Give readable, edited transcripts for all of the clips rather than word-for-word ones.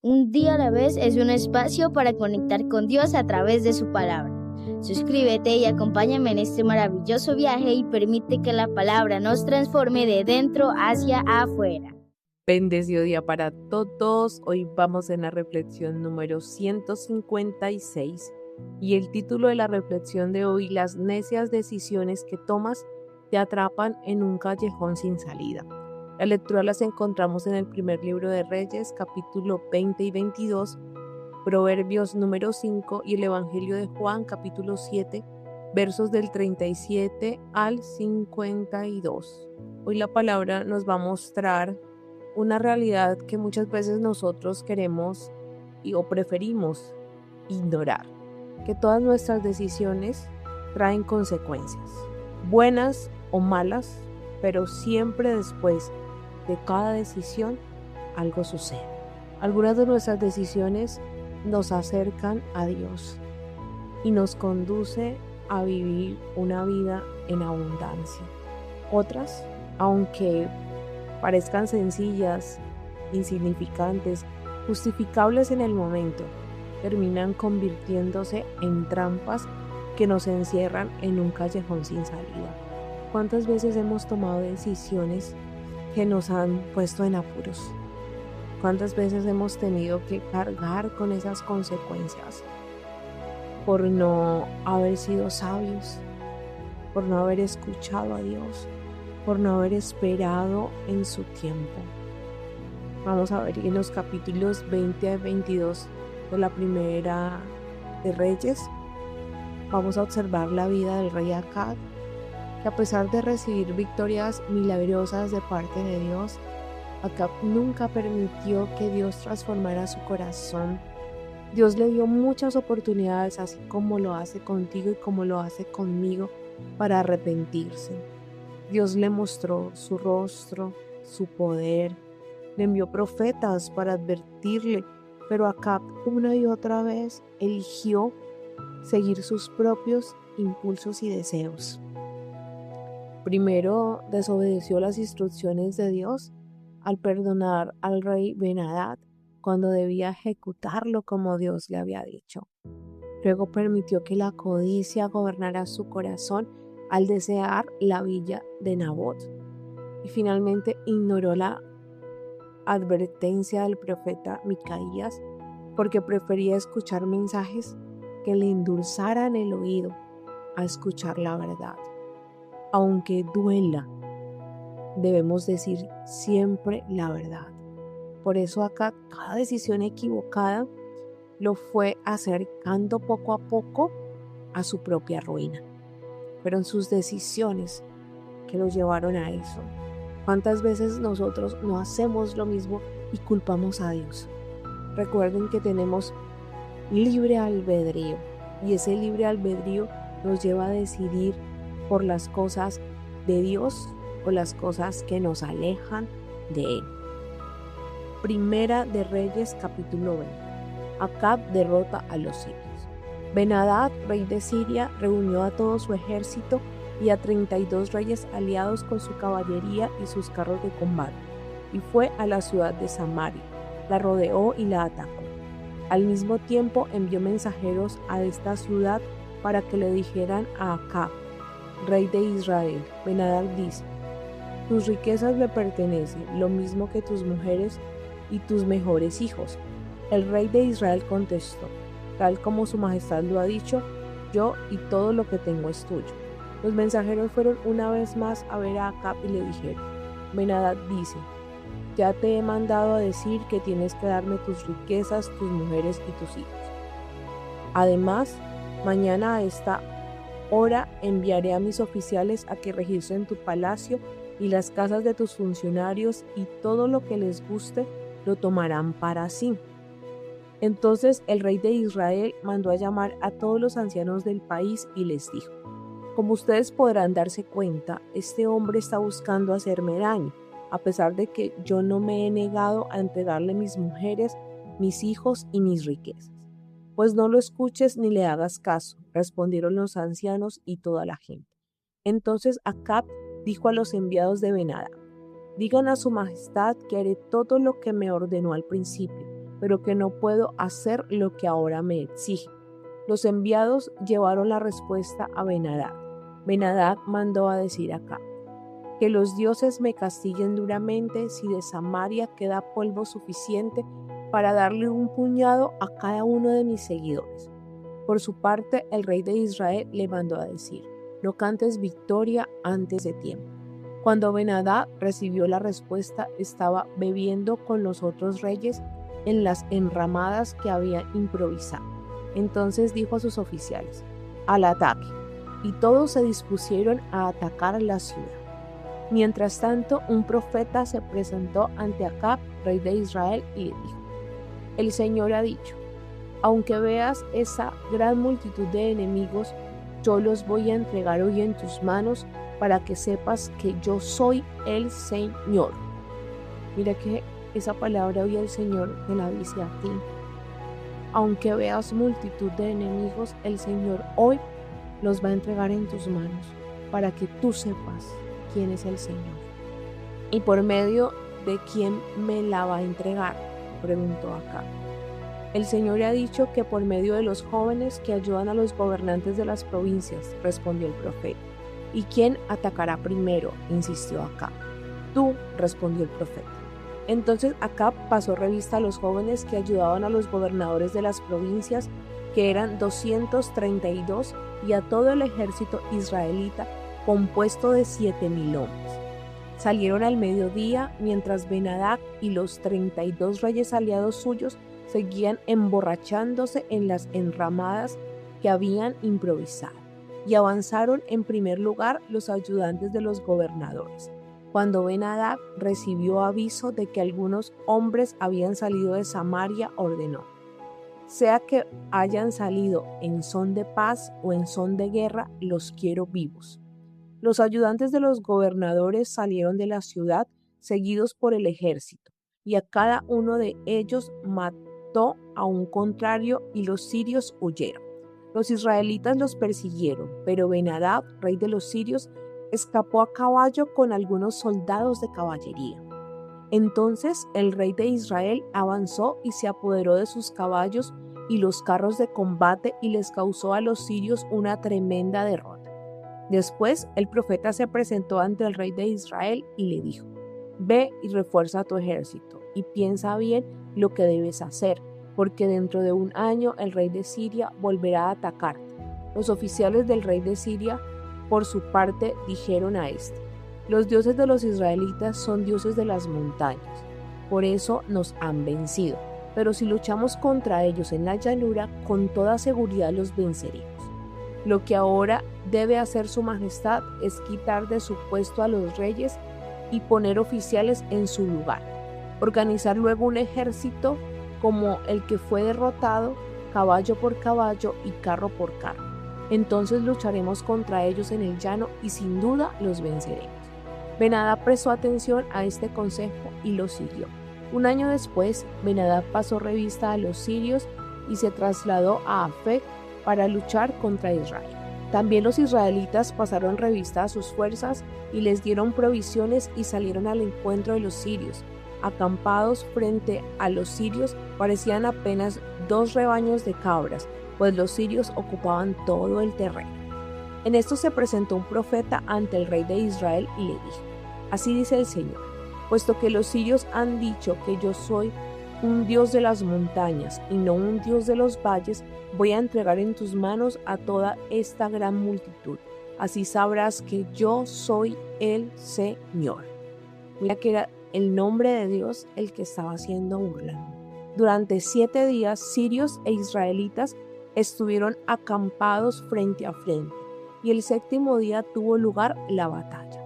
Un día a la vez es un espacio para conectar con Dios a través de su palabra. Suscríbete y acompáñame en este maravilloso viaje y permite que la palabra nos transforme de dentro hacia afuera. Bendecido día para todos. Hoy vamos en la reflexión número 156 y el título de la reflexión de hoy: las necias decisiones que tomas te atrapan en un callejón sin salida. La lectura las encontramos en el primer libro de Reyes, capítulo 20 y 22, Proverbios número 5 y el Evangelio de Juan, capítulo 7, versos del 37 al 52. Hoy la palabra nos va a mostrar una realidad que muchas veces nosotros queremos o preferimos ignorar, que todas nuestras decisiones traen consecuencias, buenas o malas, pero siempre después de cada decisión algo sucede. Algunas de nuestras decisiones nos acercan a Dios y nos conduce a vivir una vida en abundancia. Otras, aunque parezcan sencillas, insignificantes, justificables en el momento, terminan convirtiéndose en trampas que nos encierran en un callejón sin salida. ¿Cuántas veces hemos tomado decisiones que nos han puesto en apuros? ¿Cuántas veces hemos tenido que cargar con esas consecuencias por no haber sido sabios, por no haber escuchado a Dios, por no haber esperado en su tiempo? Vamos a ver en los capítulos 20 a 22 de la primera de Reyes. Vamos a observar la vida del rey Acab, que a pesar de recibir victorias milagrosas de parte de Dios, Acab nunca permitió que Dios transformara su corazón. Dios le dio muchas oportunidades, así como lo hace contigo y como lo hace conmigo, para arrepentirse. Dios le mostró su rostro, su poder, le envió profetas para advertirle, pero Acab una y otra vez eligió seguir sus propios impulsos y deseos. Primero desobedeció las instrucciones de Dios al perdonar al rey Ben-Hadad cuando debía ejecutarlo como Dios le había dicho. Luego permitió que la codicia gobernara su corazón al desear la villa de Nabot. Y finalmente ignoró la advertencia del profeta Micaías porque prefería escuchar mensajes que le endulzaran el oído a escuchar la verdad. Aunque duela, debemos decir siempre la verdad. Por eso acá cada decisión equivocada lo fue acercando poco a poco a su propia ruina. Fueron sus decisiones que lo llevaron a eso. ¿Cuántas veces nosotros no hacemos lo mismo y culpamos a Dios? Recuerden que tenemos libre albedrío y ese libre albedrío nos lleva a decidir por las cosas de Dios o las cosas que nos alejan de Él. Primera de Reyes, capítulo 20. Acab derrota a los sirios. Ben-Hadad, rey de Siria, reunió a todo su ejército y a 32 reyes aliados con su caballería y sus carros de combate, y fue a la ciudad de Samaria, la rodeó y la atacó. Al mismo tiempo envió mensajeros a esta ciudad para que le dijeran a Acab, rey de Israel: Ben-Hadad dice: tus riquezas me pertenecen, lo mismo que tus mujeres y tus mejores hijos. El rey de Israel contestó: tal como su majestad lo ha dicho, yo y todo lo que tengo es tuyo. Los mensajeros fueron una vez más a ver a Acab y le dijeron: Ben-Hadad dice: ya te he mandado a decir que tienes que darme tus riquezas, tus mujeres y tus hijos. Además, mañana a esta hora enviaré a mis oficiales a que registren tu palacio y las casas de tus funcionarios, y todo lo que les guste lo tomarán para sí. Entonces el rey de Israel mandó a llamar a todos los ancianos del país y les dijo: como ustedes podrán darse cuenta, este hombre está buscando hacerme daño, a pesar de que yo no me he negado a entregarle mis mujeres, mis hijos y mis riquezas. Pues no lo escuches ni le hagas caso, respondieron los ancianos y toda la gente. Entonces Acab dijo a los enviados de Ben-Hadad: digan a su majestad que haré todo lo que me ordenó al principio, pero que no puedo hacer lo que ahora me exige. Los enviados llevaron la respuesta a Ben-Hadad. Ben-Hadad mandó a decir a Acab: que los dioses me castiguen duramente si de Samaria queda polvo suficiente para darle un puñado a cada uno de mis seguidores. Por su parte, el rey de Israel le mandó a decir: no cantes victoria antes de tiempo. Cuando Ben-Hadad recibió la respuesta, estaba bebiendo con los otros reyes en las enramadas que había improvisado. Entonces dijo a sus oficiales: al ataque. Y todos se dispusieron a atacar la ciudad. Mientras tanto, un profeta se presentó ante Acab, rey de Israel, y le dijo: el Señor ha dicho, aunque veas esa gran multitud de enemigos, yo los voy a entregar hoy en tus manos para que sepas que yo soy el Señor. Mira que esa palabra hoy el Señor te la dice a ti. Aunque veas multitud de enemigos, el Señor hoy los va a entregar en tus manos para que tú sepas quién es el Señor. ¿Y por medio de quién me la va a entregar?, preguntó Acab. El Señor ha dicho que por medio de los jóvenes que ayudan a los gobernantes de las provincias, respondió el profeta. ¿Y quién atacará primero?, insistió Acab. Tú, respondió el profeta. Entonces Acab pasó revista a los jóvenes que ayudaban a los gobernadores de las provincias, que eran 232, y a todo el ejército israelita, compuesto de 7,000 hombres. Salieron al mediodía, mientras Ben-Hadad y los 32 reyes aliados suyos seguían emborrachándose en las enramadas que habían improvisado, y avanzaron en primer lugar los ayudantes de los gobernadores. Cuando Ben-Hadad recibió aviso de que algunos hombres habían salido de Samaria, ordenó: sea que hayan salido en son de paz o en son de guerra, los quiero vivos. Los ayudantes de los gobernadores salieron de la ciudad seguidos por el ejército, y a cada uno de ellos mató a un contrario, y los sirios huyeron. Los israelitas los persiguieron, pero Ben-Hadad, rey de los sirios, escapó a caballo con algunos soldados de caballería. Entonces el rey de Israel avanzó y se apoderó de sus caballos y los carros de combate, y les causó a los sirios una tremenda derrota. Después el profeta se presentó ante el rey de Israel y le dijo: ve y refuerza tu ejército, y piensa bien lo que debes hacer, porque dentro de un año el rey de Siria volverá a atacarte. Los oficiales del rey de Siria, por su parte, dijeron a este: los dioses de los israelitas son dioses de las montañas, por eso nos han vencido, pero si luchamos contra ellos en la llanura, con toda seguridad los venceremos. Lo que ahora debe hacer su majestad es quitar de su puesto a los reyes y poner oficiales en su lugar, organizar luego un ejército como el que fue derrotado, caballo por caballo y carro por carro. Entonces lucharemos contra ellos en el llano y sin duda los venceremos. Ben-Hadad prestó atención a este consejo y lo siguió. Un año después, Ben-Hadad pasó revista a los sirios y se trasladó a Afec para luchar contra Israel. También los israelitas pasaron revista a sus fuerzas y les dieron provisiones y salieron al encuentro de los sirios. Acampados frente a los sirios parecían apenas 2 rebaños de cabras, pues los sirios ocupaban todo el terreno. En esto se presentó un profeta ante el rey de Israel y le dijo: así dice el Señor, puesto que los sirios han dicho que yo soy un Dios de las montañas y no un Dios de los valles, voy a entregar en tus manos a toda esta gran multitud. Así sabrás que yo soy el Señor. Mira que era el nombre de Dios el que estaba siendo burlado. Durante 7 días, sirios e israelitas estuvieron acampados frente a frente, y el 7º día tuvo lugar la batalla.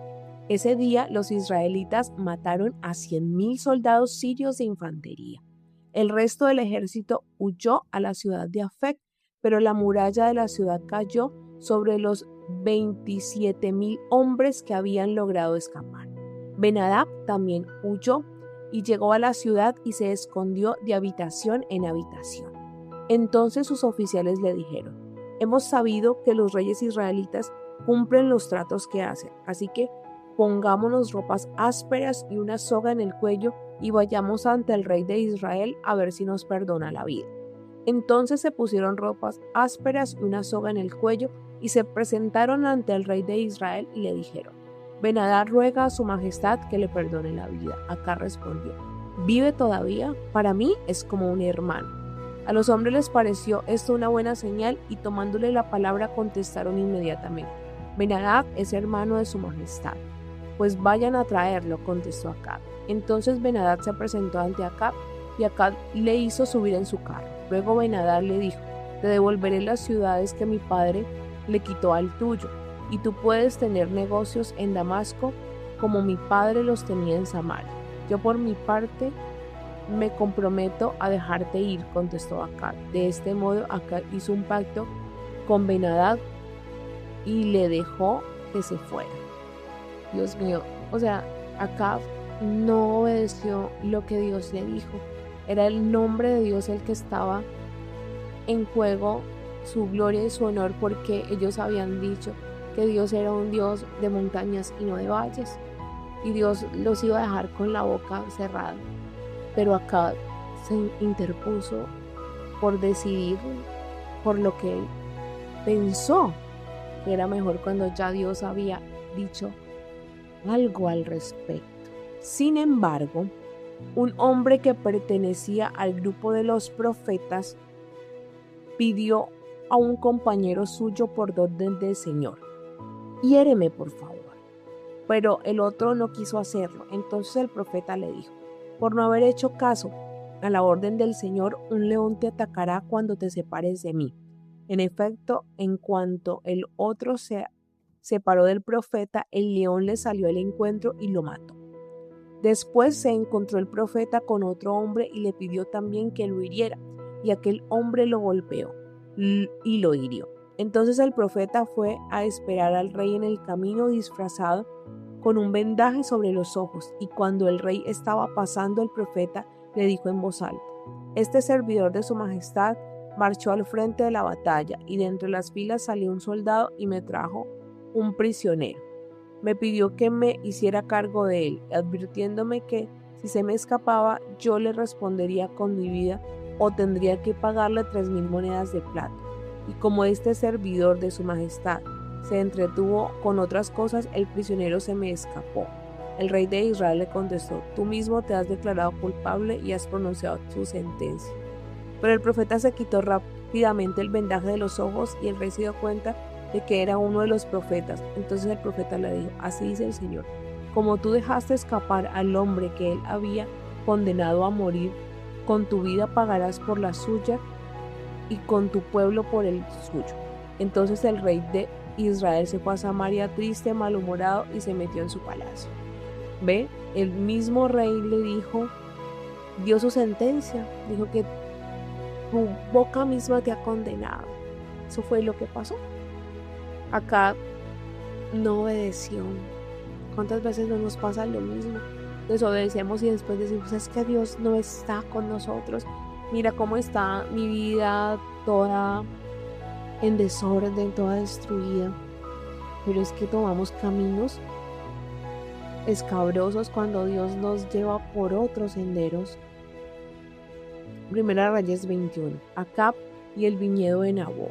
Ese día los israelitas mataron a 100,000 soldados sirios de infantería. El resto del ejército huyó a la ciudad de Afec, pero la muralla de la ciudad cayó sobre los 27,000 hombres que habían logrado escapar. Ben-Hadad también huyó y llegó a la ciudad y se escondió de habitación en habitación. Entonces sus oficiales le dijeron: hemos sabido que los reyes israelitas cumplen los tratos que hacen, así que pongámonos ropas ásperas y una soga en el cuello y vayamos ante el rey de Israel a ver si nos perdona la vida. Entonces se pusieron ropas ásperas y una soga en el cuello y se presentaron ante el rey de Israel y le dijeron: Ben-Hadad ruega a su majestad que le perdone la vida. Acab respondió: ¿vive todavía? Para mí es como un hermano. A los hombres les pareció esto una buena señal y tomándole la palabra contestaron inmediatamente: Ben-Hadad es hermano de su majestad. Pues vayan a traerlo, contestó Acab. Entonces Ben-Hadad se presentó ante Acab y Acab le hizo subir en su carro. Luego Ben-Hadad le dijo: te devolveré las ciudades que mi padre le quitó al tuyo, y tú puedes tener negocios en Damasco como mi padre los tenía en Samaria. Yo por mi parte me comprometo a dejarte ir, contestó Acab. De este modo Acab hizo un pacto con Ben-Hadad y le dejó que se fuera. Dios mío, Acab no obedeció lo que Dios le dijo. Era el nombre de Dios el que estaba en juego, su gloria y su honor, porque ellos habían dicho que Dios era un Dios de montañas y no de valles, y Dios los iba a dejar con la boca cerrada. Pero Acab se interpuso por decidir por lo que él pensó que era mejor cuando ya Dios había dicho algo al respecto. Sin embargo, un hombre que pertenecía al grupo de los profetas pidió a un compañero suyo por orden del Señor: hiéreme por favor. Pero el otro no quiso hacerlo. Entonces el profeta le dijo: por no haber hecho caso a la orden del Señor, un león te atacará cuando te separes de mí. En efecto, en cuanto el otro se separó del profeta, el león le salió al encuentro y lo mató. Después se encontró el profeta con otro hombre y le pidió también que lo hiriera, y aquel hombre lo golpeó y lo hirió. Entonces el profeta fue a esperar al rey en el camino disfrazado con un vendaje sobre los ojos, y cuando el rey estaba pasando, el profeta le dijo en voz alta: este servidor de su majestad marchó al frente de la batalla, y de entre las filas salió un soldado y me trajo un prisionero. Me pidió que me hiciera cargo de él, advirtiéndome que si se me escapaba yo le respondería con mi vida o tendría que pagarle 3,000 monedas de plata. Y como este servidor de su majestad se entretuvo con otras cosas, el prisionero se me escapó. El rey de Israel le contestó: tú mismo te has declarado culpable y has pronunciado tu sentencia. Pero el profeta se quitó rápidamente el vendaje de los ojos y el rey se dio cuenta de que era uno de los profetas. Entonces el profeta le dijo: así dice el Señor, como tú dejaste escapar al hombre que él había condenado a morir, con tu vida pagarás por la suya y con tu pueblo por el suyo. Entonces el rey de Israel se fue a Samaria triste, malhumorado, y se metió en su palacio. Ve, el mismo rey le dijo, dio su sentencia, dijo que tu boca misma te ha condenado. Eso fue lo que pasó. Acab no obedeció. ¿Cuántas veces no nos pasa lo mismo? Desobedecemos y después decimos: es que Dios no está con nosotros. Mira cómo está mi vida, toda en desorden, toda destruida. Pero es que tomamos caminos escabrosos cuando Dios nos lleva por otros senderos. Primera Reyes 21. Acab y el viñedo de Nabot.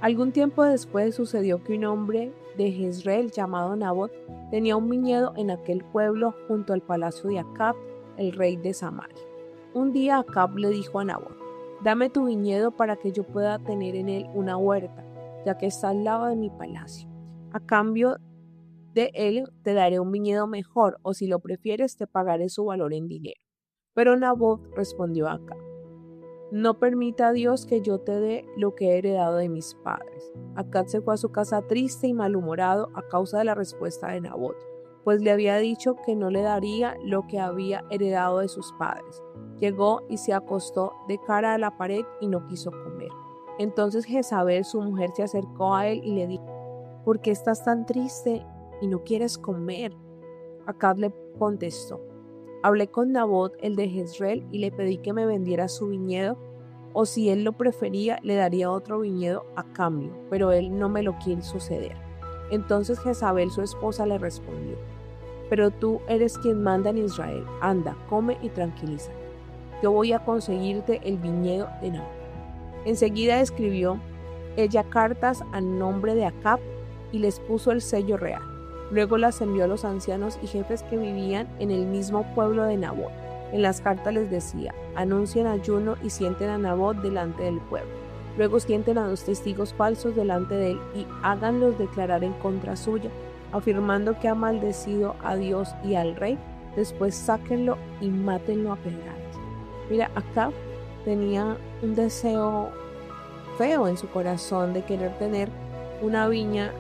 Algún tiempo después sucedió que un hombre de Jezreel llamado Nabot tenía un viñedo en aquel pueblo junto al palacio de Acab, el rey de Samaria. Un día Acab le dijo a Nabot: dame tu viñedo para que yo pueda tener en él una huerta, ya que está al lado de mi palacio. A cambio de él te daré un viñedo mejor, o si lo prefieres te pagaré su valor en dinero. Pero Nabot respondió a Acab: no permita a Dios que yo te dé lo que he heredado de mis padres. Acab se fue a su casa triste y malhumorado a causa de la respuesta de Nabot, pues le había dicho que no le daría lo que había heredado de sus padres. Llegó y se acostó de cara a la pared y no quiso comer. Entonces Jezabel, su mujer, se acercó a él y le dijo: ¿por qué estás tan triste y no quieres comer? Acab le contestó: hablé con Nabot, el de Jezreel, y le pedí que me vendiera su viñedo, o si él lo prefería, le daría otro viñedo a cambio, pero él no me lo quiso ceder. Entonces Jezabel, su esposa, le respondió: pero tú eres quien manda en Israel. Anda, come y tranquiliza. Yo voy a conseguirte el viñedo de Nabot. Enseguida escribió ella cartas a nombre de Acab y les puso el sello real. Luego las envió a los ancianos y jefes que vivían en el mismo pueblo de Nabot. En las cartas les decía: anuncien ayuno y sienten a Nabot delante del pueblo. Luego sienten a 2 testigos falsos delante de él y háganlos declarar en contra suya, afirmando que ha maldecido a Dios y al rey. Después sáquenlo y mátenlo a pedradas. Mira, Acab tenía un deseo feo en su corazón de querer tener una viña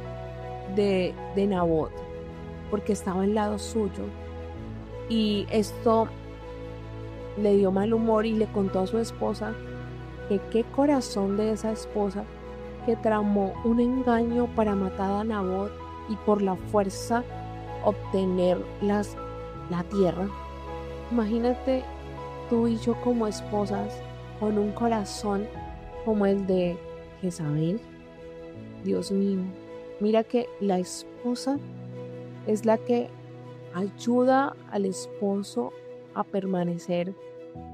de Nabot, porque estaba al lado suyo, y esto le dio mal humor y le contó a su esposa que qué corazón de esa esposa que tramó un engaño para matar a Nabot y por la fuerza obtener la tierra. Imagínate tú y yo como esposas con un corazón como el de Jezabel. Dios mío, mira que la esposa es la que ayuda al esposo a permanecer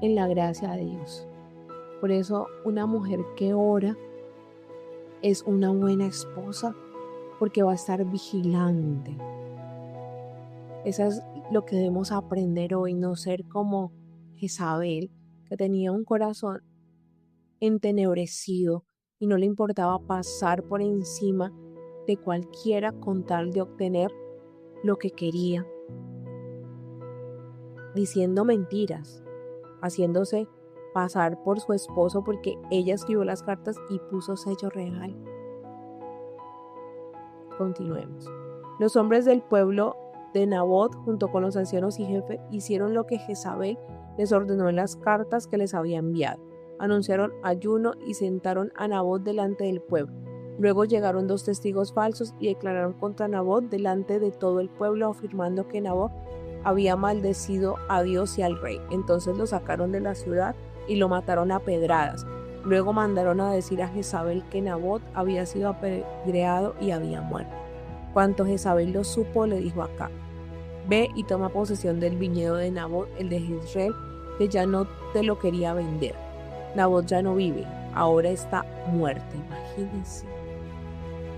en la gracia de Dios. Por eso una mujer que ora es una buena esposa, porque va a estar vigilante. Eso es lo que debemos aprender hoy, no ser como Jezabel, que tenía un corazón entenebrecido y no le importaba pasar por encima de cualquiera con tal de obtener lo que quería, diciendo mentiras, haciéndose pasar por su esposo porque ella escribió las cartas y puso sello real. Continuemos. Los hombres del pueblo de Nabot, junto con los ancianos y jefes, hicieron lo que Jezabel les ordenó en las cartas que les había enviado. Anunciaron ayuno y sentaron a Nabot delante del pueblo. Luego llegaron 2 testigos falsos y declararon contra Nabot delante de todo el pueblo, afirmando que Nabot había maldecido a Dios y al rey. Entonces lo sacaron de la ciudad y lo mataron a pedradas. Luego mandaron a decir a Jezabel que Nabot había sido apedreado y había muerto. Cuando Jezabel lo supo, le dijo a Acab: ve y toma posesión del viñedo de Nabot, el de Jezreel, que ya no te lo quería vender. Nabot ya no vive, ahora está muerto. Imagínense.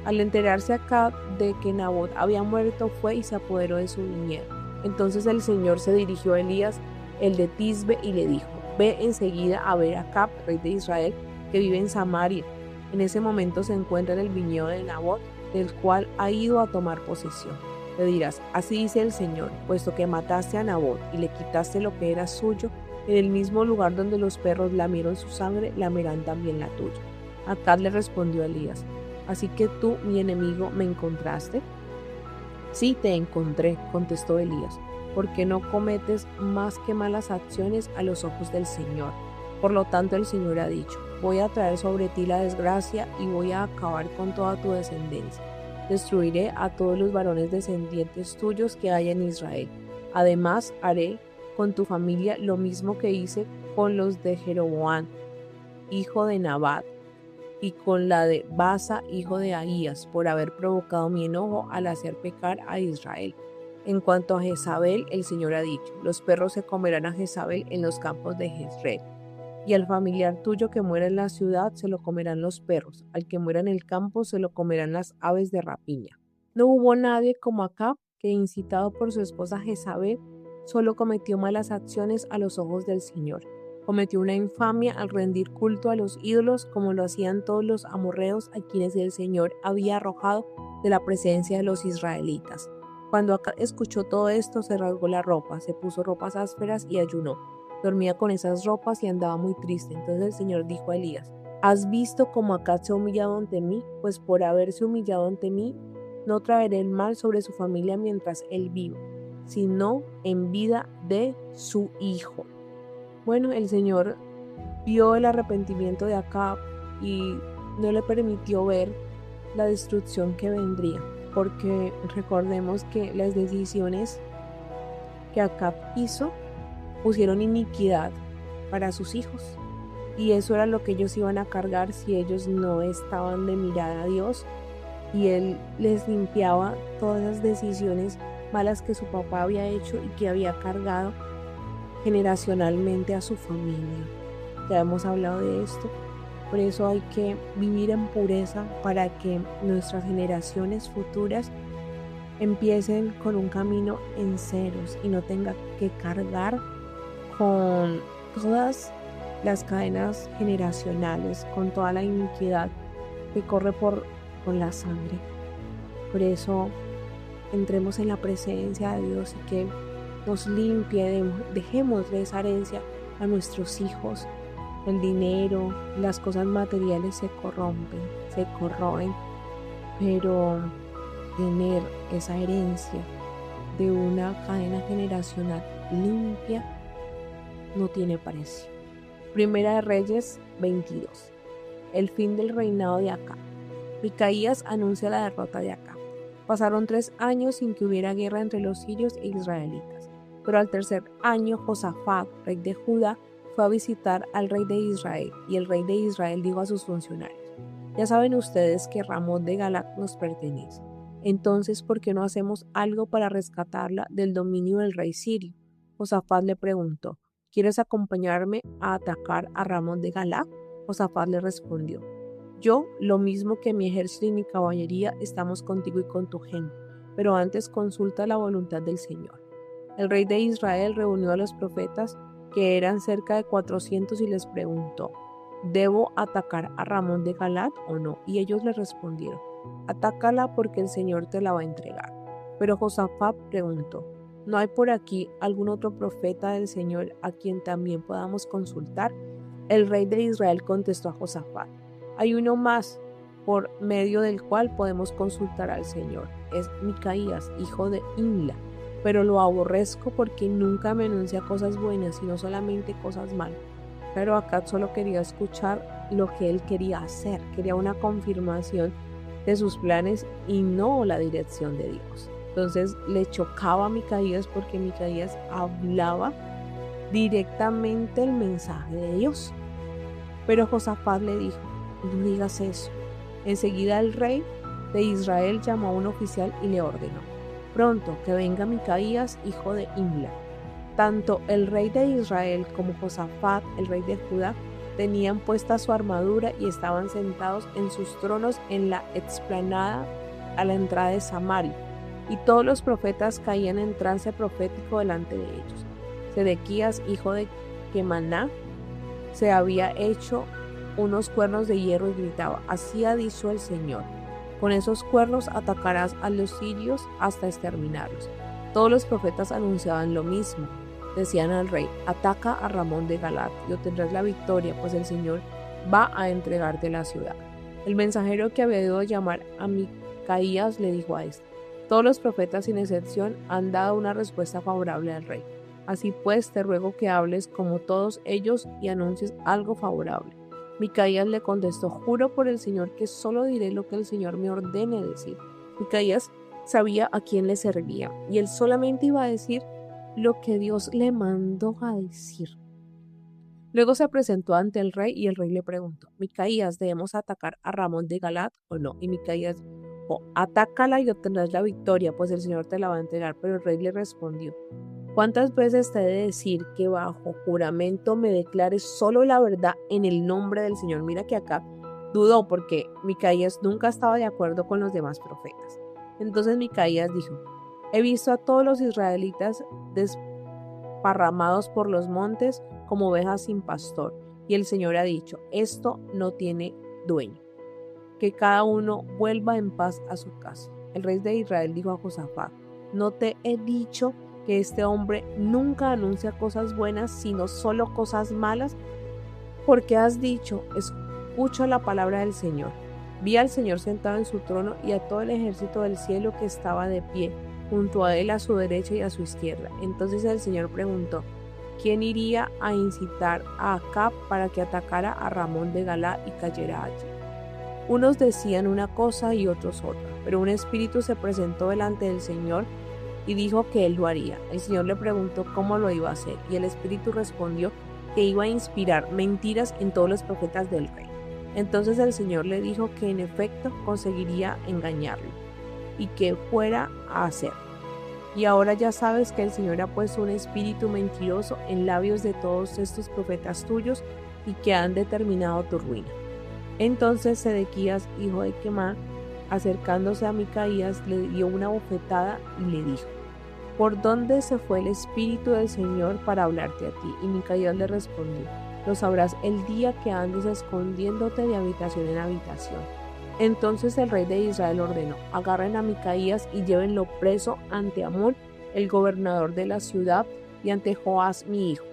Al enterarse Acab de que Nabot había muerto, fue y se apoderó de su viñedo. Entonces el Señor se dirigió a Elías, el de Tisbe, y le dijo: ve enseguida a ver a Acab, rey de Israel, que vive en Samaria. En ese momento se encuentra en el viñedo de Nabot, del cual ha ido a tomar posesión. Le dirás: así dice el Señor, puesto que mataste a Nabot y le quitaste lo que era suyo, en el mismo lugar donde los perros lamieron su sangre, lamerán también la tuya. Acab le respondió a Elías: ¿así que tú, mi enemigo, me encontraste? Sí, te encontré, contestó Elías, porque no cometes más que malas acciones a los ojos del Señor. Por lo tanto, el Señor ha dicho: voy a traer sobre ti la desgracia y voy a acabar con toda tu descendencia. Destruiré a todos los varones descendientes tuyos que hay en Israel. Además, haré con tu familia lo mismo que hice con los de Jeroboam, hijo de Nabat, y con la de Basa, hijo de Ahías, por haber provocado mi enojo al hacer pecar a Israel. En cuanto a Jezabel, el Señor ha dicho: los perros se comerán a Jezabel en los campos de Jezreel, y al familiar tuyo que muera en la ciudad se lo comerán los perros, al que muera en el campo se lo comerán las aves de rapiña. No hubo nadie como Acab, que incitado por su esposa Jezabel, solo cometió malas acciones a los ojos del Señor. Cometió una infamia al rendir culto a los ídolos, como lo hacían todos los amorreos a quienes el Señor había arrojado de la presencia de los israelitas. Cuando Acab escuchó todo esto, se rasgó la ropa, se puso ropas ásperas y ayunó. Dormía con esas ropas y andaba muy triste. Entonces el Señor dijo a Elías: ¿has visto cómo Acab se ha humillado ante mí? Pues por haberse humillado ante mí, no traeré el mal sobre su familia mientras él viva, sino en vida de su hijo. Bueno, el Señor vio el arrepentimiento de Acab y no le permitió ver la destrucción que vendría, porque recordemos que las decisiones que Acab hizo pusieron iniquidad para sus hijos, y eso era lo que ellos iban a cargar si ellos no estaban de mirar a Dios, y Él les limpiaba todas las decisiones malas que su papá había hecho y que había cargado generacionalmente a su familia. Ya hemos hablado de esto. Por eso hay que vivir en pureza para que nuestras generaciones futuras empiecen con un camino en ceros y no tengan que cargar con todas las cadenas generacionales, con toda la iniquidad que corre por la sangre. Por eso entremos en la presencia de Dios y que nos limpie, dejémosle esa herencia a nuestros hijos. El dinero, las cosas materiales se corrompen, se corroen, pero tener esa herencia de una cadena generacional limpia no tiene precio. Primera de Reyes 22. El fin del reinado de Acab. Micaías anuncia la derrota de Acab. Pasaron 3 años sin que hubiera guerra entre los sirios e israelitas, pero al tercer año Josafat, rey de Judá, fue a visitar al rey de Israel, y el rey de Israel dijo a sus funcionarios: ya saben ustedes que Ramot de Galaad nos pertenece. Entonces, ¿por qué no hacemos algo para rescatarla del dominio del rey sirio? Josafat le preguntó: ¿quieres acompañarme a atacar a Ramot de Galaad? Josafat le respondió: yo, lo mismo que mi ejército y mi caballería, estamos contigo y con tu gente, pero antes consulta la voluntad del Señor. El rey de Israel reunió a los profetas, que eran cerca de 400, y les preguntó: ¿debo atacar a Ramot de Galaad o no? Y ellos le respondieron: atácala, porque el Señor te la va a entregar. Pero Josafat preguntó: ¿no hay por aquí algún otro profeta del Señor a quien también podamos consultar? El rey de Israel contestó a Josafat: hay uno más por medio del cual podemos consultar al Señor. Es Micaías, hijo de Imla. Pero lo aborrezco porque nunca me anuncia cosas buenas, sino solamente cosas malas. Pero Acab solo quería escuchar lo que él quería hacer, quería una confirmación de sus planes y no la dirección de Dios. Entonces le chocaba a Micaías porque Micaías hablaba directamente el mensaje de Dios. Pero Josafat le dijo: no digas eso. Enseguida el rey de Israel llamó a un oficial y le ordenó: pronto que venga Micaías, hijo de Imla. Tanto el rey de Israel como Josafat, el rey de Judá, tenían puesta su armadura y estaban sentados en sus tronos en la explanada a la entrada de Samaria, y todos los profetas caían en trance profético delante de ellos. Sedequías, hijo de Quemaná, se había hecho unos cuernos de hierro y gritaba: así ha dicho el Señor, con esos cuernos atacarás a los sirios hasta exterminarlos. Todos los profetas anunciaban lo mismo. Decían al rey: ataca a Ramot de Galaad y obtendrás la victoria, pues el Señor va a entregarte la ciudad. El mensajero que había ido a llamar a Micaías le dijo a este: todos los profetas sin excepción han dado una respuesta favorable al rey. Así pues, te ruego que hables como todos ellos y anuncies algo favorable. Micaías le contestó: juro por el Señor que solo diré lo que el Señor me ordene decir. Micaías sabía a quién le servía y él solamente iba a decir lo que Dios le mandó a decir. Luego se presentó ante el rey y el rey le preguntó: Micaías, ¿debemos atacar a Ramot de Galaad o no? Y Micaías dijo: atácala y obtendrás la victoria, pues el Señor te la va a entregar. Pero el rey le respondió: ¿cuántas veces te he de decir que bajo juramento me declares solo la verdad en el nombre del Señor? Mira que acá dudó porque Micaías nunca estaba de acuerdo con los demás profetas. Entonces Micaías dijo: he visto a todos los israelitas desparramados por los montes como ovejas sin pastor, y el Señor ha dicho: esto no tiene dueño, que cada uno vuelva en paz a su casa. El rey de Israel dijo a Josafat: ¿no te he dicho que este hombre nunca anuncia cosas buenas, sino solo cosas malas? Porque has dicho: escucho la palabra del Señor. Vi al Señor sentado en su trono y a todo el ejército del cielo que estaba de pie, junto a él a su derecha y a su izquierda. Entonces el Señor preguntó: ¿quién iría a incitar a Acab para que atacara a Ramot de Galaad y cayera allí? Unos decían una cosa y otros otra, pero un espíritu se presentó delante del Señor y dijo que él lo haría. El Señor le preguntó cómo lo iba a hacer, y el espíritu respondió que iba a inspirar mentiras en todos los profetas del rey. Entonces el Señor le dijo que en efecto conseguiría engañarlo y que fuera a hacer. Y ahora ya sabes que el Señor ha puesto un espíritu mentiroso en labios de todos estos profetas tuyos y que han determinado tu ruina. Entonces Sedequías, hijo de Quemá, acercándose a Micaías, le dio una bofetada y le dijo: ¿Por dónde se fue el espíritu del Señor para hablarte a ti? Y Micaías le respondió: Lo sabrás el día que andes escondiéndote de habitación en habitación. Entonces el rey de Israel ordenó: agarren a Micaías y llévenlo preso ante Amón, el gobernador de la ciudad, y ante Joás mi hijo.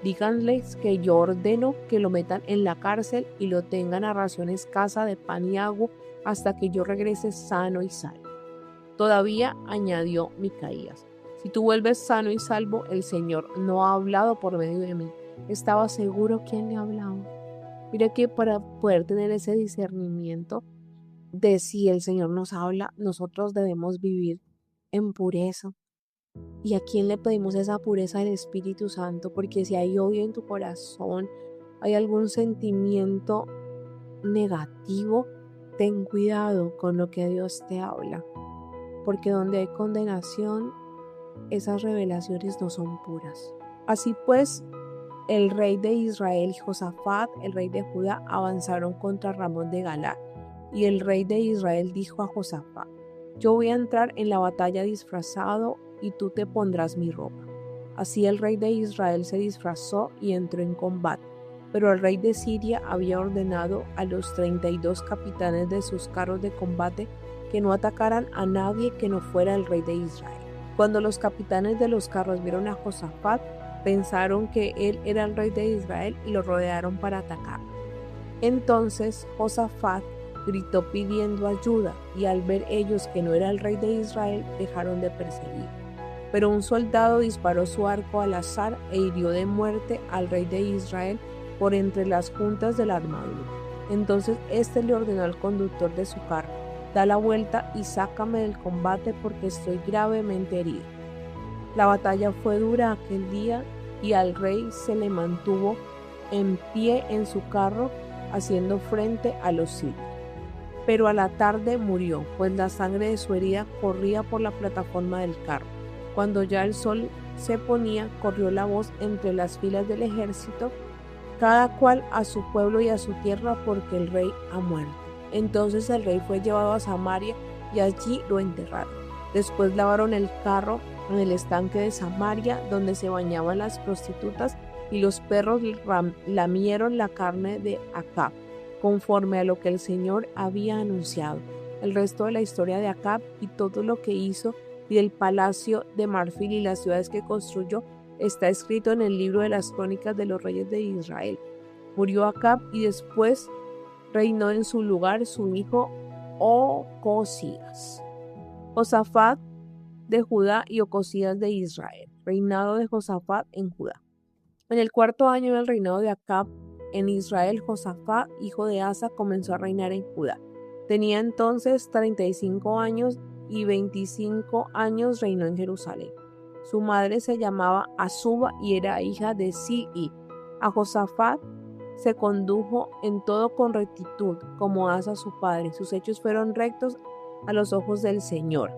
Díganles que yo ordeno que lo metan en la cárcel y lo tengan a ración escasa de pan y agua hasta que yo regrese sano y salvo. Todavía añadió Micaías: si tú vuelves sano y salvo, el Señor no ha hablado por medio de mí. Estaba seguro quién le hablaba. Mira que para poder tener ese discernimiento de si el Señor nos habla, nosotros debemos vivir en pureza. ¿Y a quién le pedimos esa pureza? Al Espíritu Santo, porque si hay odio en tu corazón, hay algún sentimiento negativo, ten cuidado con lo que Dios te habla, porque donde hay condenación, esas revelaciones no son puras. Así pues, el rey de Israel y Josafat, el rey de Judá, avanzaron contra Ramón de Galaad. Y el rey de Israel dijo a Josafat: yo voy a entrar en la batalla disfrazado y tú te pondrás mi ropa. Así el rey de Israel se disfrazó y entró en combate. Pero el rey de Siria había ordenado a los 32 capitanes de sus carros de combate que no atacaran a nadie que no fuera el rey de Israel. Cuando los capitanes de los carros vieron a Josafat, pensaron que él era el rey de Israel y lo rodearon para atacarlo. Entonces Josafat gritó pidiendo ayuda, y al ver ellos que no era el rey de Israel, dejaron de perseguir. Pero un soldado disparó su arco al azar e hirió de muerte al rey de Israel por entre las juntas de la armadura. Entonces éste le ordenó al conductor de su carro: da la vuelta y sácame del combate porque estoy gravemente herido. La batalla fue dura aquel día y al rey se le mantuvo en pie en su carro, haciendo frente a los sirios. Pero a la tarde murió, pues la sangre de su herida corría por la plataforma del carro. Cuando ya el sol se ponía, corrió la voz entre las filas del ejército, cada cual a su pueblo y a su tierra, porque el rey ha muerto. Entonces el rey fue llevado a Samaria y allí lo enterraron. Después lavaron el carro en el estanque de Samaria, donde se bañaban las prostitutas, y los perros lamieron la carne de Acab, conforme a lo que el Señor había anunciado. El resto de la historia de Acab y todo lo que hizo, y del palacio de marfil y las ciudades que construyó, está escrito en el libro de las crónicas de los reyes de Israel. Murió Acab y después reinó en su lugar su hijo Ocosías. Josafat de Judá y Ocosías de Israel. Reinado de Josafat en Judá. En el 4º año del reinado de Acab en Israel, Josafat, hijo de Asa, comenzó a reinar en Judá. Tenía entonces 35 años y 25 años reinó en Jerusalén. Su madre se llamaba Azuba y era hija de Zilhi. A Josafat se condujo en todo con rectitud, como Asa su padre. Sus hechos fueron rectos a los ojos del Señor.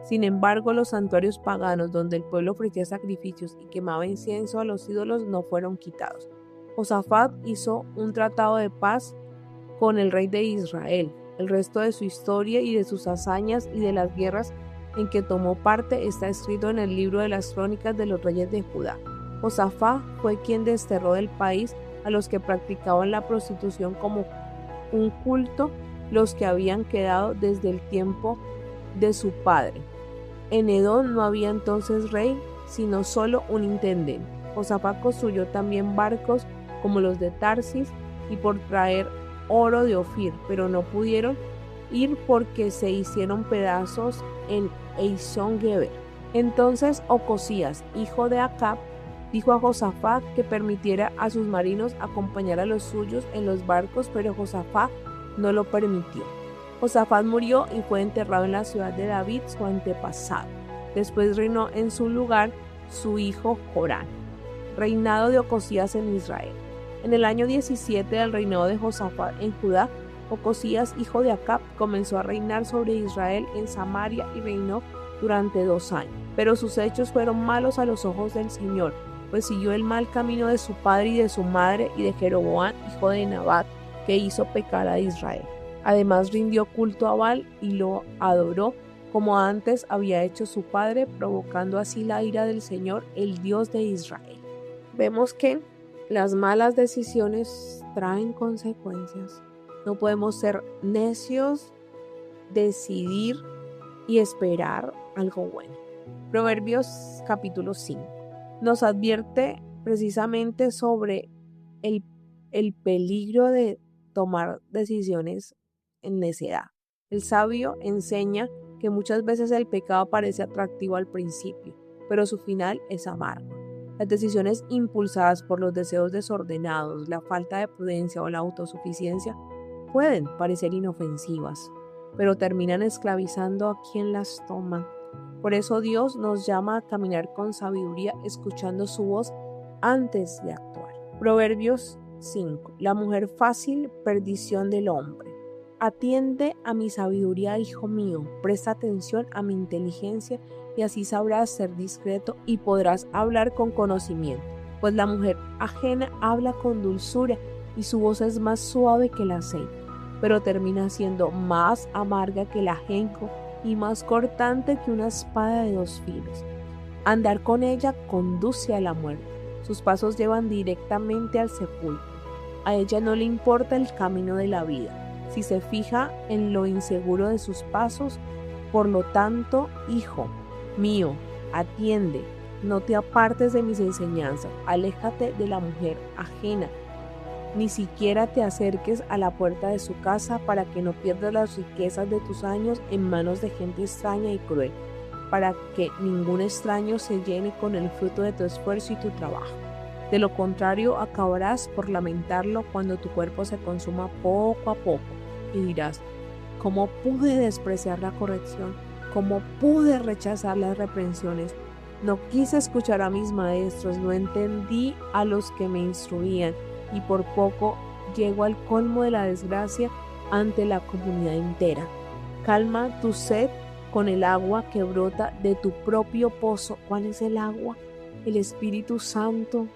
Sin embargo, los santuarios paganos, donde el pueblo ofrecía sacrificios y quemaba incienso a los ídolos, no fueron quitados. Josafat hizo un tratado de paz con el rey de Israel. El resto de su historia y de sus hazañas y de las guerras en que tomó parte está escrito en el libro de las crónicas de los reyes de Judá. Josafat fue quien desterró del país a los que practicaban la prostitución como un culto, los que habían quedado desde el tiempo de su padre. En Edom no había entonces rey, sino solo un intendente. Josafat construyó también barcos como los de Tarsis y por traer oro de Ofir, pero no pudieron ir porque se hicieron pedazos en Eizón-Geber. Entonces Ocosías, hijo de Acab, dijo a Josafat que permitiera a sus marinos acompañar a los suyos en los barcos, pero Josafat no lo permitió. Josafat murió y fue enterrado en la ciudad de David, su antepasado. Después reinó en su lugar su hijo Jorán. Reinado de Ocosías en Israel. En el año 17 del reinado de Josafat en Judá, Ocosías, hijo de Acab, comenzó a reinar sobre Israel en Samaria y reinó durante 2 años. pero sus hechos fueron malos a los ojos del Señor, pues siguió el mal camino de su padre y de su madre y de Jeroboam, hijo de Nabat, que hizo pecar a Israel. Además rindió culto a Baal y lo adoró, como antes había hecho su padre, provocando así la ira del Señor, el Dios de Israel. Vemos que las malas decisiones traen consecuencias. No podemos ser necios, decidir y esperar algo bueno. Proverbios capítulo 5 nos advierte precisamente sobre el peligro de tomar decisiones en necedad. El sabio enseña que muchas veces el pecado parece atractivo al principio, pero su final es amargo. Las decisiones impulsadas por los deseos desordenados, la falta de prudencia o la autosuficiencia pueden parecer inofensivas, pero terminan esclavizando a quien las toma. Por eso Dios nos llama a caminar con sabiduría, escuchando su voz antes de actuar. Proverbios 5. La mujer fácil, perdición del hombre. Atiende a mi sabiduría, hijo mío, presta atención a mi inteligencia y así sabrás ser discreto y podrás hablar con conocimiento. Pues la mujer ajena habla con dulzura y su voz es más suave que el aceite, pero termina siendo más amarga que el ajenjo y más cortante que una espada de dos filos. Andar con ella conduce a la muerte, sus pasos llevan directamente al sepulcro. A ella no le importa el camino de la vida, si se fija en lo inseguro de sus pasos. Por lo tanto, hijo mío, atiende, no te apartes de mis enseñanzas, aléjate de la mujer ajena, ni siquiera te acerques a la puerta de su casa para que no pierdas las riquezas de tus años en manos de gente extraña y cruel, para que ningún extraño se llene con el fruto de tu esfuerzo y tu trabajo. De lo contrario, acabarás por lamentarlo cuando tu cuerpo se consuma poco a poco y dirás: ¿cómo pude despreciar la corrección? ¿Cómo pude rechazar las reprensiones? No quise escuchar a mis maestros, no entendí a los que me instruían, y por poco llego al colmo de la desgracia ante la comunidad entera. Calma tu sed con el agua que brota de tu propio pozo. ¿Cuál es el agua? El Espíritu Santo.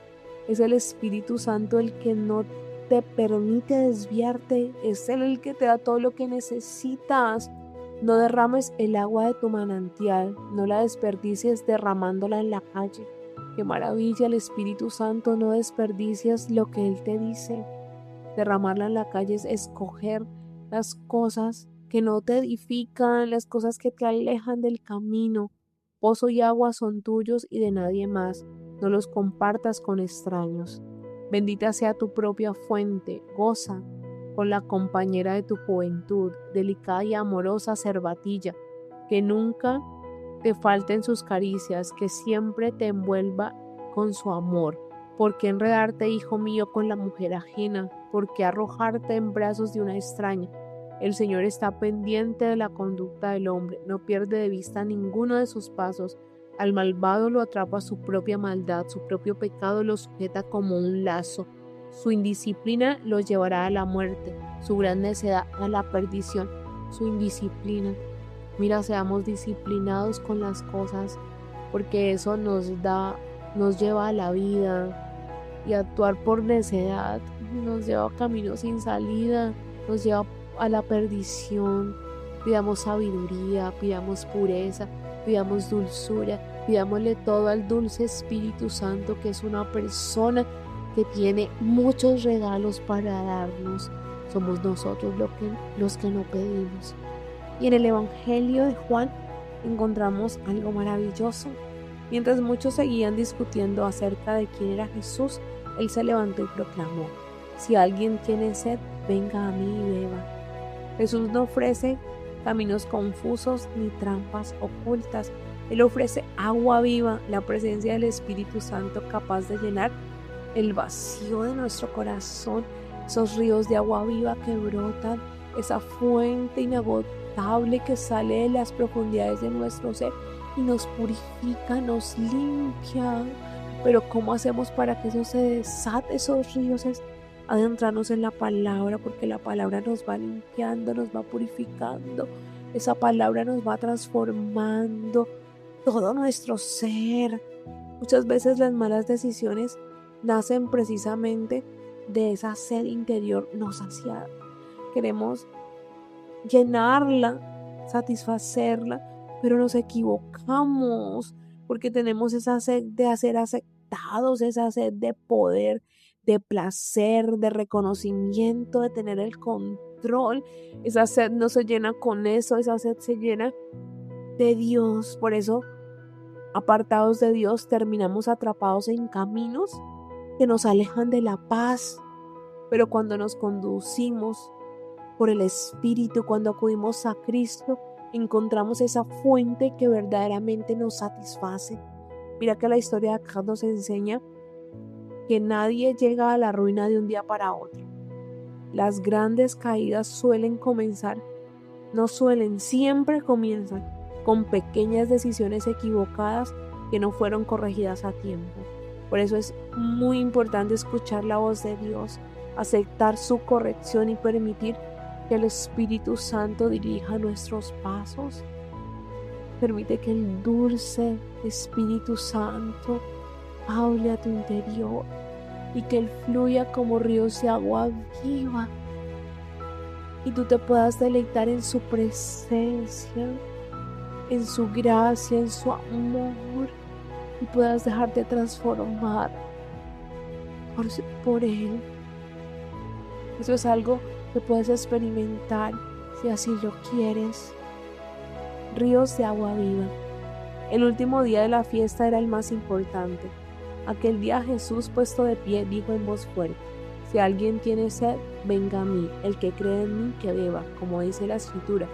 Es el Espíritu Santo el que no te permite desviarte, es Él el que te da todo lo que necesitas. No derrames el agua de tu manantial, no la desperdicies derramándola en la calle. Qué maravilla el Espíritu Santo, no desperdicies lo que Él te dice. Derramarla en la calle es escoger las cosas que no te edifican, las cosas que te alejan del camino. Pozo y agua son tuyos y de nadie más, no los compartas con extraños. Bendita sea tu propia fuente, goza con la compañera de tu juventud, delicada y amorosa cervatilla, que nunca te falten sus caricias, que siempre te envuelva con su amor. ¿Por qué enredarte, hijo mío, con la mujer ajena? ¿Por qué arrojarte en brazos de una extraña? El Señor está pendiente de la conducta del hombre, no pierde de vista ninguno de sus pasos. Al malvado lo atrapa su propia maldad, su propio pecado lo sujeta como un lazo. Su indisciplina lo llevará a la muerte, su gran necedad a la perdición. Su indisciplina. Mira, seamos disciplinados con las cosas, porque eso nos lleva a la vida, y actuar por necedad nos lleva a caminos sin salida, nos lleva a la perdición. Pidamos sabiduría, pidamos pureza, pidamos dulzura, pidámosle todo al dulce Espíritu Santo, que es una persona que tiene muchos regalos para darnos. Somos nosotros los que no pedimos. Y en el Evangelio de Juan encontramos algo maravilloso. Mientras muchos seguían discutiendo acerca de quién era Jesús, Él se levantó y proclamó: si alguien tiene sed, venga a mí y beba. Jesús no ofrece caminos confusos ni trampas ocultas. Él ofrece agua viva, la presencia del Espíritu Santo capaz de llenar el vacío de nuestro corazón, esos ríos de agua viva que brotan, esa fuente inagotable que sale de las profundidades de nuestro ser y nos purifica, nos limpia. Pero ¿cómo hacemos para que eso se desate, esos ríos? Es adentrarnos en la palabra, porque la palabra nos va limpiando, nos va purificando, esa palabra nos va transformando. todo nuestro ser. Muchas veces las malas decisiones nacen precisamente de esa sed interior no saciada. Queremos llenarla, satisfacerla, pero nos equivocamos porque tenemos esa sed de ser aceptados, esa sed de poder, de placer, de reconocimiento, de tener el control. Esa sed no se llena con eso, esa sed se llena de Dios. Por eso, apartados de Dios, terminamos atrapados en caminos que nos alejan de la paz. Pero cuando nos conducimos por el Espíritu, cuando acudimos a Cristo, encontramos esa fuente que verdaderamente nos satisface. Mira que la historia de acá nos enseña que nadie llega a la ruina de un día para otro. Las grandes caídas siempre comienzan con pequeñas decisiones equivocadas que no fueron corregidas a tiempo. Por eso es muy importante escuchar la voz de Dios, aceptar su corrección y permitir que el Espíritu Santo dirija nuestros pasos. Permite que el dulce Espíritu Santo hable a tu interior y que Él fluya como ríos de agua viva y tú te puedas deleitar en su presencia, en su gracia, en su amor y puedas dejarte transformar por Él. Eso es algo que puedes experimentar si así lo quieres. Ríos de agua viva. El último día de la fiesta era el más importante. Aquel día Jesús, puesto de pie, dijo en voz fuerte: si alguien tiene sed, venga a mí. El que cree en mí, que beba. Como dice la Escritura,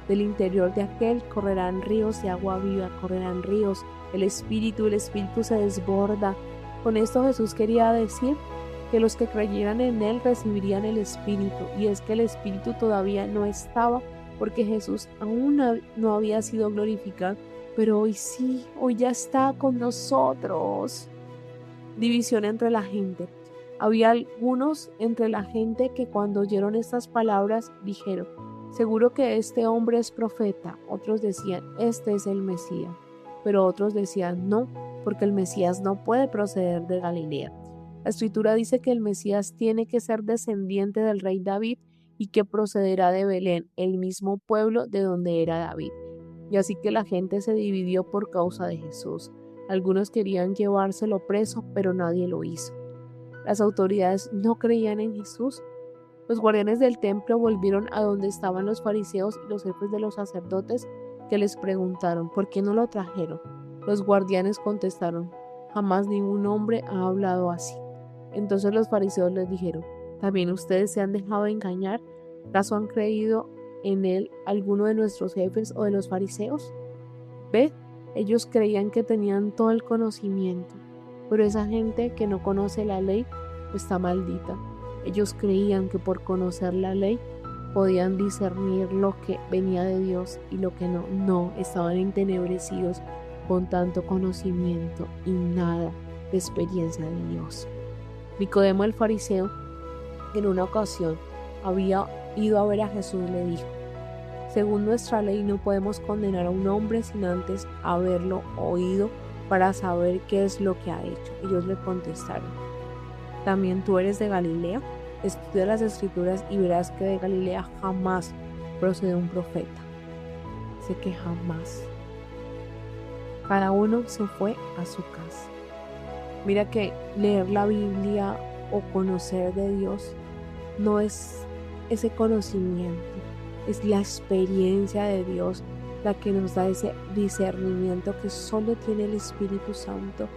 del interior de aquel correrán ríos de agua viva, correrán ríos. El Espíritu se desborda. Con esto Jesús quería decir que los que creyeran en Él recibirían el Espíritu. Y es que el Espíritu todavía no estaba, porque Jesús aún no había sido glorificado. Pero hoy sí, hoy ya está con nosotros. División entre la gente. Había algunos entre la gente que cuando oyeron estas palabras dijeron: seguro que este hombre es profeta. Otros decían: este es el Mesías. Pero otros decían: no, porque el Mesías no puede proceder de Galilea. La Escritura dice que el Mesías tiene que ser descendiente del rey David y que procederá de Belén, el mismo pueblo de donde era David. Y así que la gente se dividió por causa de Jesús. Algunos querían llevárselo preso, pero nadie lo hizo. Las autoridades no creían en Jesús. Los guardianes del templo volvieron a donde estaban los fariseos y los jefes de los sacerdotes, que les preguntaron: ¿por qué no lo trajeron? Los guardianes contestaron: jamás ningún hombre ha hablado así. Entonces los fariseos les dijeron: ¿también ustedes se han dejado engañar? ¿Acaso han creído en él alguno de nuestros jefes o de los fariseos? Ved, ellos creían que tenían todo el conocimiento, pero esa gente que no conoce la ley está maldita. Ellos creían que por conocer la ley podían discernir lo que venía de Dios y lo que no. No, estaban entenebrecidos con tanto conocimiento y nada de experiencia de Dios. Nicodemo el fariseo, en una ocasión había ido a ver a Jesús, le dijo: según nuestra ley no podemos condenar a un hombre sin antes haberlo oído para saber qué es lo que ha hecho. Ellos le contestaron: ¿también tú eres de Galilea? Estudia las Escrituras y verás que de Galilea jamás procede un profeta. Sé que jamás. Cada uno se fue a su casa. Mira que leer la Biblia o conocer de Dios no es ese conocimiento, es la experiencia de Dios la que nos da ese discernimiento que solo tiene el Espíritu Santo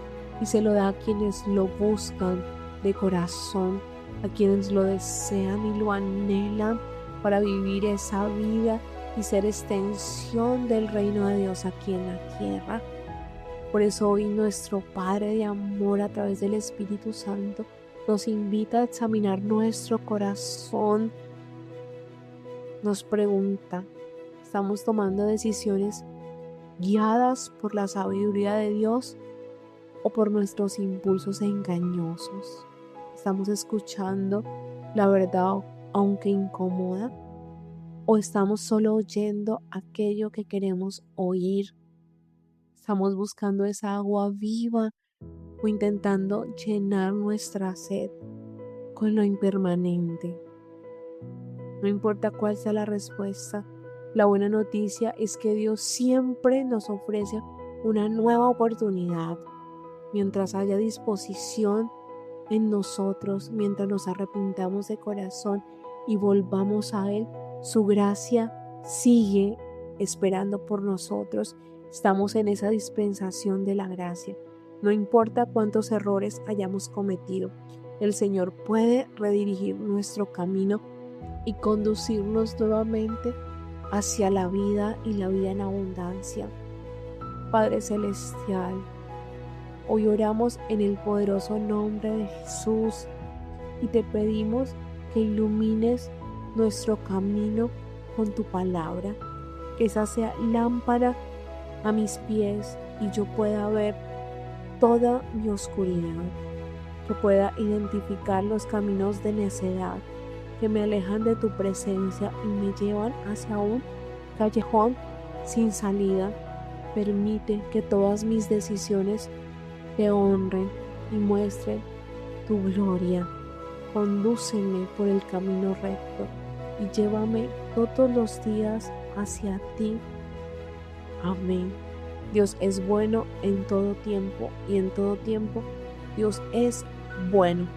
y se lo da a quienes lo buscan de corazón, a quienes lo desean y lo anhelan para vivir esa vida y ser extensión del reino de Dios aquí en la tierra. Por eso hoy nuestro Padre de amor, a través del Espíritu Santo, nos invita a examinar nuestro corazón. Nos pregunta: ¿estamos tomando decisiones guiadas por la sabiduría de Dios o por nuestros impulsos engañosos? ¿Estamos escuchando la verdad aunque incomoda? ¿O estamos solo oyendo aquello que queremos oír? Estamos buscando esa agua viva o intentando llenar nuestra sed con lo impermanente. No importa cuál sea la respuesta, la buena noticia es que Dios siempre nos ofrece una nueva oportunidad. Mientras haya disposición en nosotros, mientras nos arrepintamos de corazón y volvamos a Él, su gracia sigue esperando por nosotros. Estamos en esa dispensación de la gracia. No importa cuántos errores hayamos cometido, el Señor puede redirigir nuestro camino y conducirnos nuevamente hacia la vida y la vida en abundancia. Padre Celestial, hoy oramos en el poderoso nombre de Jesús y te pedimos que ilumines nuestro camino con tu palabra, que esa sea lámpara a mis pies y yo pueda ver toda mi oscuridad, que pueda identificar los caminos de necedad que me alejan de tu presencia y me llevan hacia un callejón sin salida. Permite que todas mis decisiones te honren y muestren tu gloria. Condúceme por el camino recto y llévame todos los días hacia ti. Amén. Dios es bueno en todo tiempo y en todo tiempo Dios es bueno.